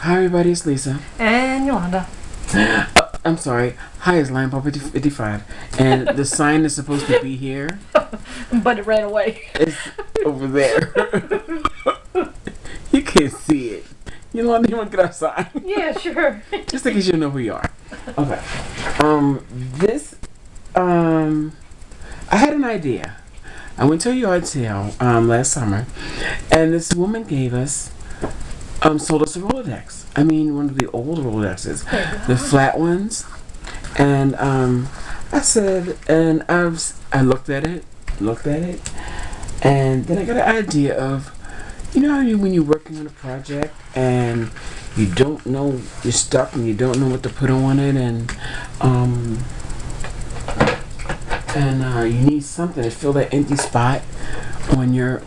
Hi everybody, it's Lisa. And Yolanda. I'm sorry. Hi, it's Lion Paw 55. And the sign is supposed to be here. But it ran away. It's over there. You can't see it. Yolanda, you want to get outside? Yeah, sure. Just in case you don't know who you are. Okay. I had an idea. I went to a yard sale last summer, and this woman sold us a Rolodex. I mean, one of the old Rolodexes, the flat ones. And I said, and I looked at it, and then I got an idea of, you know how when you're working on a project and you don't know, you're stuck and you don't know what to put on it, and you need something to fill that empty spot on your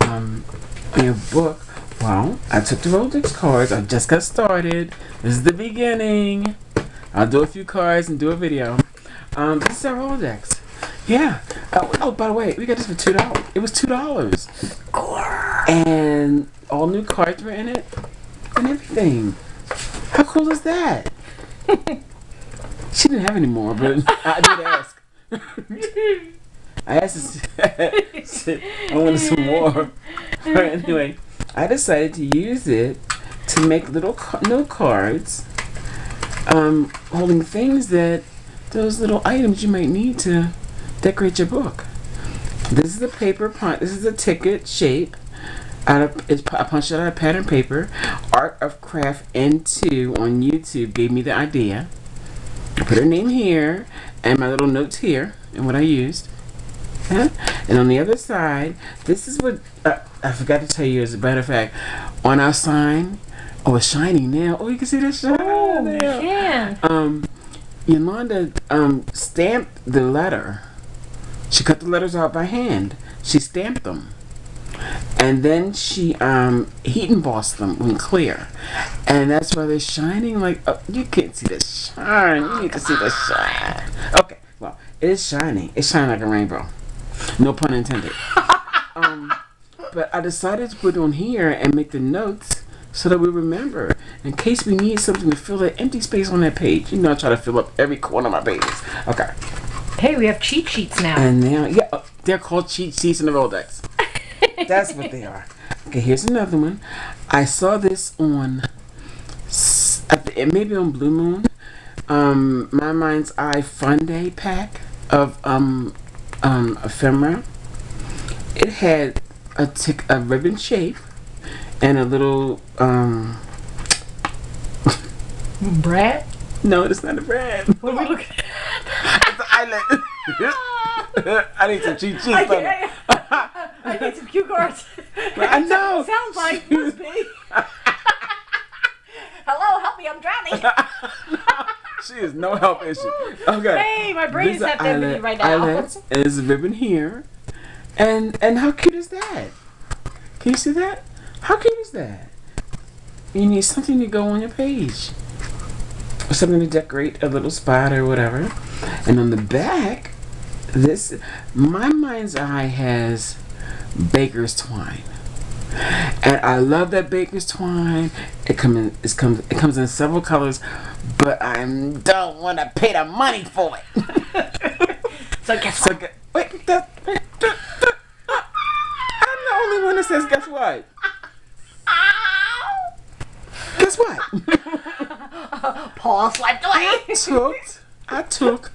book. Well, I took the Rolodex cards. I just got started. This is the beginning. I'll do a few cards and do a video. This is our Rolodex. Yeah. Oh, by the way, we got this for $2. It was $2. And all new cards were in it and everything. How cool is that? She didn't have any more, but I did ask. I asked I wanted some more. But anyway, I decided to use it to make little note cards holding those little items you might need to decorate your book. This is the paper punch. This is a ticket shape. I punched it out of pattern paper. Art of Craft N2 on YouTube gave me the idea. I put her name here and my little notes here and what I used. And on the other side, this is what I forgot to tell you. As a matter of fact, on our sign, it's shining now. Oh, you can see the shine. Oh, you can. Yolanda stamped the letter. She cut the letters out by hand. She stamped them. And then she heat embossed them when clear. And that's why they're shining like... you can't see the shine. You need to see the shine. Okay, well, it is shining. It's shining like a rainbow. No pun intended. But I decided to put it on here and make the notes so that we remember in case we need something to fill that empty space on that page. You know, I try to fill up every corner of my pages. Okay. Hey, we have cheat sheets now. And now, they're called cheat sheets in the Rolodex. That's what they are. Okay, here's another one. I saw this on, it may be on Blue Moon. My Mind's Eye Fun Day pack of ephemera. It had a ribbon shape and a little Brad? No, it's not a brad. What are we looking at? It's an island. I need some cheat sheets. I need some cue cards. I know. Sounds like must be. Hello, help me! I'm drowning. She is no help, is she? Okay. Hey, my brain is activated right now. Eyelets, and there's a ribbon here, and how cute is that? Can you see that? How cute is that? You need something to go on your page, or something to decorate a little spot or whatever. And on the back, My Mind's Eye has baker's twine. And I love that baker's twine. It comes in several colors, but I don't want to pay the money for it. So guess what? I'm the only one that says guess what. Guess what? Paul swiped away. I took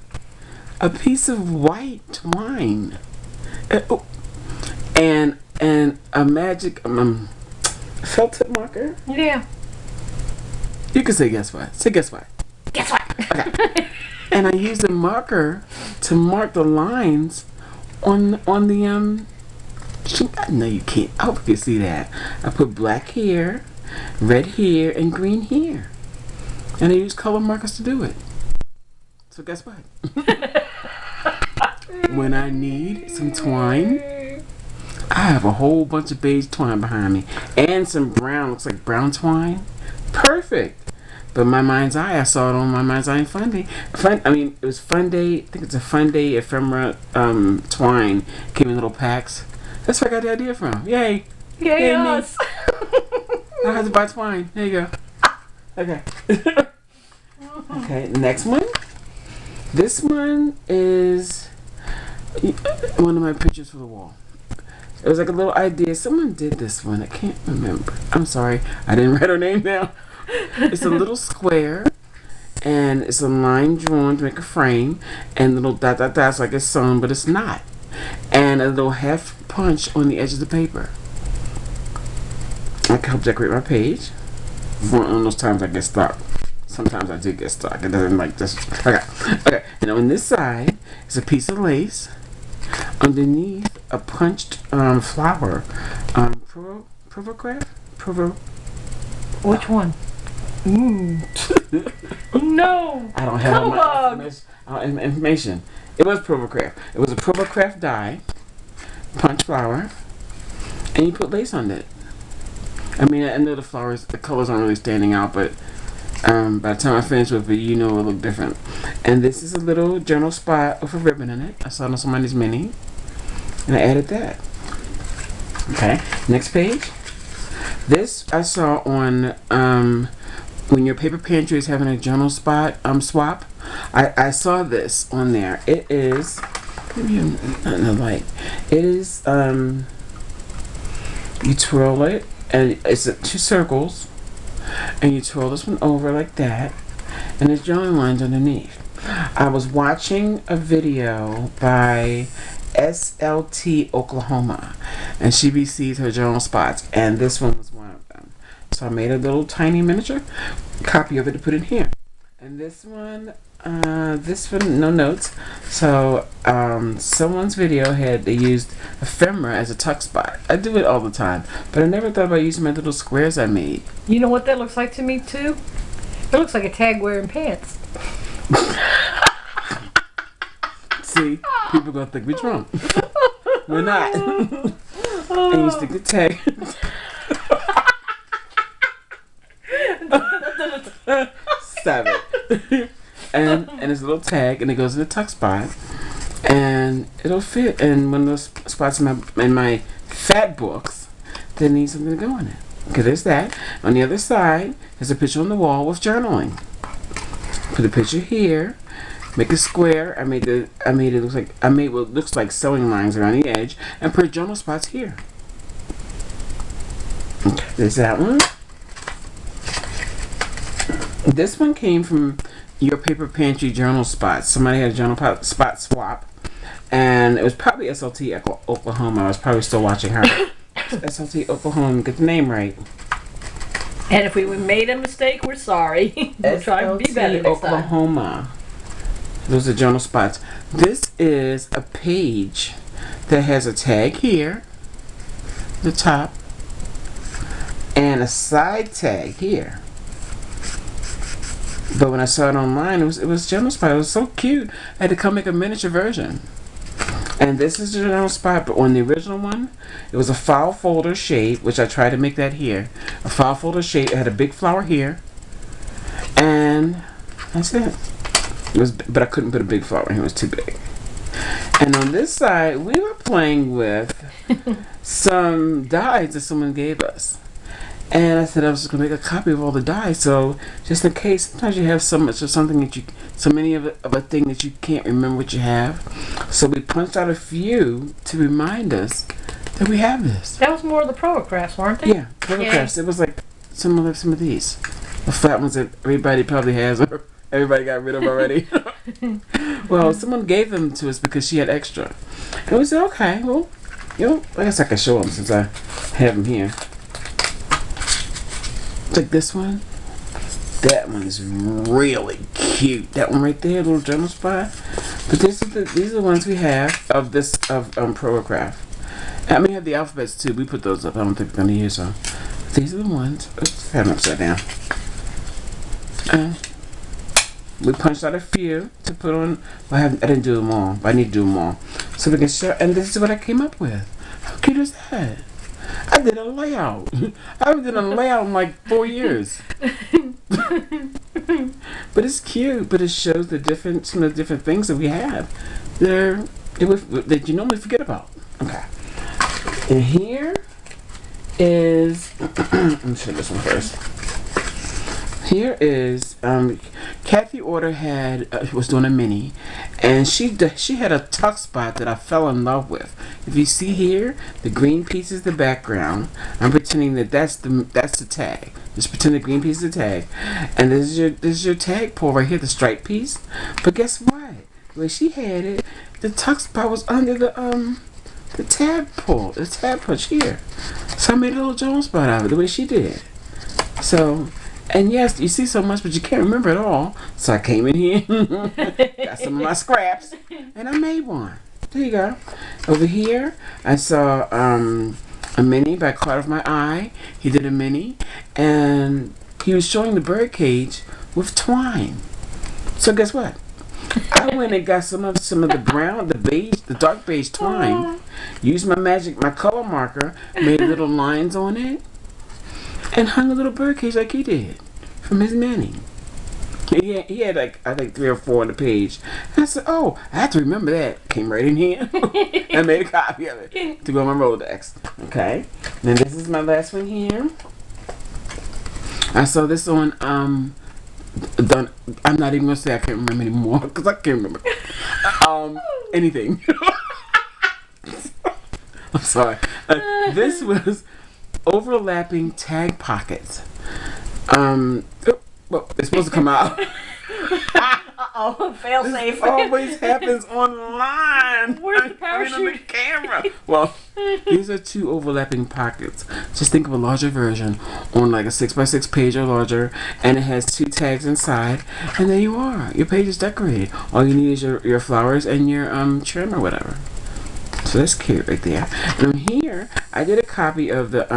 a piece of white twine and a magic felt tip marker. Yeah. You can say guess what. Say guess what. Guess what? Okay. And I used a marker to mark the lines on the no, you can't. I hope you can see that. I put black here, red here, and green here. And I used color markers to do it. So guess what? When I need some twine, I have a whole bunch of beige twine behind me. And some brown, looks like brown twine. Perfect. But My Mind's Eye, I saw it on My Mind's Eye Fun Day. It was Fun Day. I think it's a Fun Day ephemera twine. Came in little packs. That's where I got the idea from. Yay. Yay us. I had to buy twine. There you go. Okay. Okay, next one. This one is one of my pictures for the wall. It was like a little idea. Someone did this one. I can't remember. I'm sorry. I didn't write her name down. It's a little square, and it's a line drawn to make a frame, and little dot dot dots like it's sewn, but it's not. And a little half punch on the edge of the paper. I can help decorate my page. One of those times I get stuck. Sometimes I do get stuck. It doesn't like this. Okay. Okay. And on this side is a piece of lace. Underneath a punched flower. Provocraft? Which one? No. I don't have my information. It was Provocraft. It was a Provocraft die, punch flower, and you put lace on it. I mean, I know the colors aren't really standing out, but by the time I finish with it, you know it will look different. And this is a little journal spot with a ribbon in it. I saw it on somebody's mini, and I added that. Okay, next page. This I saw on when your paper pantry is having a journal spot swap. I saw this on there. It is maybe not in the light. It is you twirl it, and it's 2 circles, and you twirl this one over like that, and there's journaling lines underneath. I was watching a video by SLT Oklahoma, and she receives her journal spots, and this one was one of them. So I made a little tiny miniature copy of it to put in here. And this one, no notes. So someone's video they used ephemera as a tuck spot. I do it all the time, but I never thought about using my little squares I made. You know what that looks like to me too? It looks like a tag wearing pants. See, people gonna think we're drunk. We're not. And you stick the tag. Stop it. and it's a little tag, and it goes in the tuck spot, and it'll fit. And one of those spots in my fat books that need something to go in it. Okay, there's that. On the other side, there's a picture on the wall with journaling. Put the picture here. Make a square. I made what looks like sewing lines around the edge, and put journal spots here. Okay, there's that one. This one came from your paper pantry journal spots. Somebody had a journal spot swap, and it was probably SLT Oklahoma. I was probably still watching her. SLT Oklahoma, get the name right. And if we made a mistake, we're sorry. We'll try and be better next time. Oklahoma. Those are journal spots. This is a page that has a tag here, the top, and a side tag here. But when I saw it online, it was journal spot. It was so cute. I had to come make a miniature version. And this is the journal spot, but on the original one, it was a file folder shape, which I tried to make that here. A file folder shape. It had a big flower here, and that's it. But I couldn't put a big flower here. It was too big. And on this side, we were playing with some dies that someone gave us. And I said I was just gonna make a copy of all the dies, so just in case. Sometimes you have so much of something so many of a thing that you can't remember what you have. So we punched out a few to remind us that we have this. That was more of the Provocrafts, weren't they? Yeah, Provocrafts. It was like some of these, the flat ones that everybody probably has, or everybody got rid of already. Well, someone gave them to us because she had extra, and we said, okay, well, I guess I can show them since I have them here. Like this one. That one is really cute. That one right there, little journal spot. But these are the ones we have of Provocraft. I may have the alphabets too. We put those up. I don't think we're gonna use them. These are the ones. Oops, I have them upside down. We punched out a few to put on. Well, I didn't do them all, but I need to do them all so we can show. And this is what I came up with. How cute is that? I did a layout. I haven't done a layout in like 4 years. But it's cute. But it shows some of the different things that we have. That you normally forget about. Okay. And here is. Let me show this one first. Here is Kathy Order was doing a mini, and she had a tuck spot that I fell in love with. If you see here, the green piece is the background. I'm pretending that's the tag. Just pretend the green piece is the tag, and this is your tag pull right here, the stripe piece. But guess what? The way she had it, the tuck spot was under the tab pull, the tab push here. So I made a little Jones spot out of it the way she did. So. And yes, you see so much, but you can't remember it all. So I came in here, got some of my scraps, and I made one. There you go. Over here, I saw a mini by Caught of My Eye. He did a mini, and he was showing the bird cage with twine. So guess what? I went and got some of the brown, the beige, the dark beige twine. Used my color marker, made little lines on it. And hung a little birdcage like he did from his mini. He had like I think 3 or 4 on the page. And I said, "Oh, I have to remember that." Came right in here. I made a copy of it to go on my Rolodex. Okay. Then this is my last one here. I saw this on I'm not even gonna say I can't remember anymore because I can't remember anything. I'm sorry. This was overlapping tag pockets. Well, it's supposed to come out. Fail safe. This always happens online. Where's the parachute? On the camera. Well, these are 2 overlapping pockets. Just think of a larger version on like a 6x6 page or larger, and it has 2 tags inside, and there you are. Your page is decorated. All you need is your flowers and your trim or whatever. So that's cute right there. And on here, I did a copy of the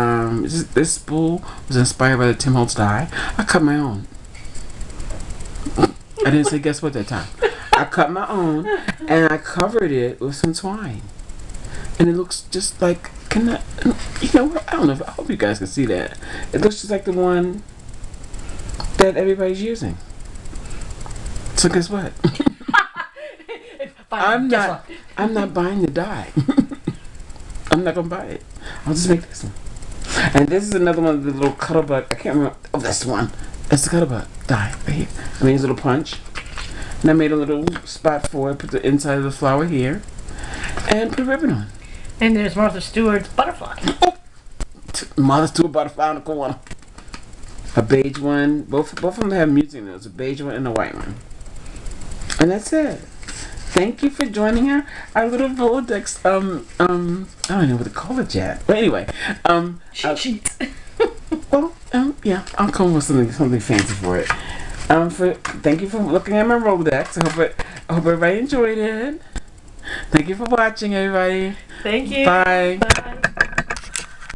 this spool was inspired by the Tim Holtz die. I cut my own. I didn't say guess what that time. I cut my own and I covered it with some twine. And it looks just like you know what? I don't know. I hope you guys can see that. It looks just like the one that everybody's using. So guess what? I'm not buying the die. I'm not gonna buy it. I'll just make this one. And this is another one of the little Cuttlebug. I can't remember. Oh, this one. That's the Cuttlebug die right here. I mean, his little punch. And I made a little spot for it. Put the inside of the flower here, and put a ribbon on. And there's Martha Stewart's butterfly. Oh, Martha Stewart butterfly in the corner. A beige one. Both of them have music in it. There's a beige one and a white one. And that's it. Thank you for joining our little Rolodex. I don't know what to call it yet. But anyway, Sheets. Well, yeah, I'll come with something fancy for it. Thank you for looking at my Rolodex. I hope everybody enjoyed it. Thank you for watching, everybody. Thank you. Bye. Bye.